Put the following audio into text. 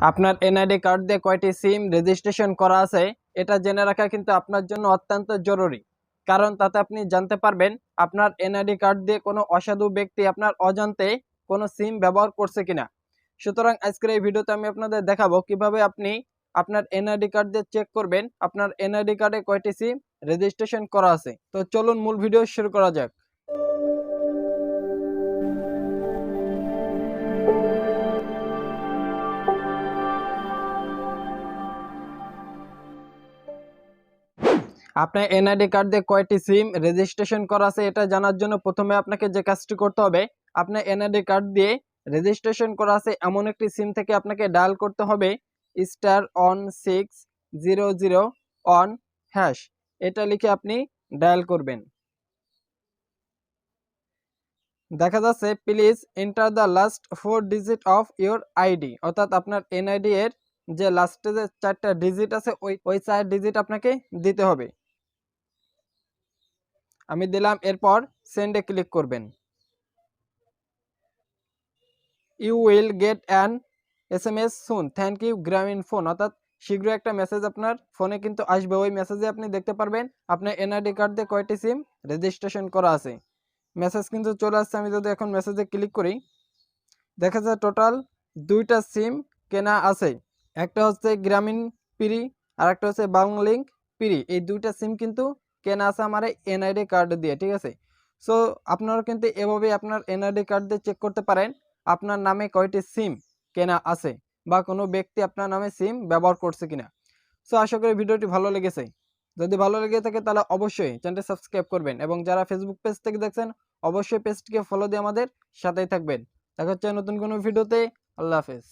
আপনার NID card দিয়ে কয়টি সিম রেজিস্ট্রেশন করা আছে এটা জেনে রাখা কিন্তু আপনার জন্য অত্যন্ত জরুরি। কারণ তাতে আপনি জানতে পারবেন আপনার এনআইডি কার্ড দিয়ে কোনো অসাধু ব্যক্তি আপনার অজান্তে কোনো সিম ব্যবহার করছে কিনা। সুতরাং আজকের এই ভিডিওতে আমি আপনাদের দেখাবো কিভাবে আপনি আপনার এনআইডি কার্ড দিয়ে চেক করবেন আপনার এনআইডি কার্ডে কয়টি সিম রেজিস্ট্রেশন করা আছে। তো চলুন মূল ভিডিও শুরু করা যাক। আপনার এনআইডি কার্ড দিয়ে কয়টি সিম রেজিস্ট্রেশন করা আছে এটা জানার জন্য প্রথমে আপনাকে যে কাজটি করতে হবে, আপনার এনআইডি কার্ড দিয়ে রেজিস্ট্রেশন করা আছে এমন একটি সিম থেকে আপনাকে ডায়াল করতে হবে *1600 এটা লিখে আপনি ডায়াল করবেন। দেখা যাচ্ছে please enter the last 4 digit of your ID, অর্থাৎ আপনার এনআইডি এর যে লাস্টে যে 4টা ডিজিট আছে ওই 4 ডিজিট আপনাকে দিতে হবে। আমি দিলাম, এরপর সেন্ডে ক্লিক করবেন। You will get an SMS soon, thank you Grameen phone, অর্থাৎ শীঘ্রই একটা মেসেজ আপনার ফোনে কিন্তু আসবে। ওই মেসেজে আপনি দেখতে পারবেন আপনার এনআইডি কার্ড দিয়ে কয়টি সিম রেজিস্ট্রেশন করা আছে। মেসেজ কিন্তু চলে আসছে। আমি যদি এখন মেসেজে ক্লিক করি, দেখা যায় টোটাল 2টা সিম কেনা আছে। একটা হচ্ছে গ্রামীণ পিরি আর একটা হচ্ছে বাংলিংক পিরি। এই 2টা সিম কিন্তু কেনা আছে আমার এনআইডি কার্ড দিয়ে, ঠিক আছে। সো আপনারা কিন্তু এভাবে আপনার এনআইডি কার্ড দিয়ে চেক করতে পারেন আপনার নামে কয়টি সিম কেনা আছে বা কোনো ব্যক্তি আপনার নামে সিম ব্যবহার করছে কিনা। সো আশা করি ভিডিওটি ভালো লেগেছে। যদি ভালো লেগে থাকে তাহলে অবশ্যই চ্যানেলটি সাবস্ক্রাইব করবেন এবং যারা ফেসবুক পেজ থেকে দেখছেন অবশ্যই পেজটিকে ফলো দিয়ে আমাদের সাথেই থাকবেন। দেখা হচ্ছে নতুন কোনো ভিডিওতে। আল্লাহ হাফেজ।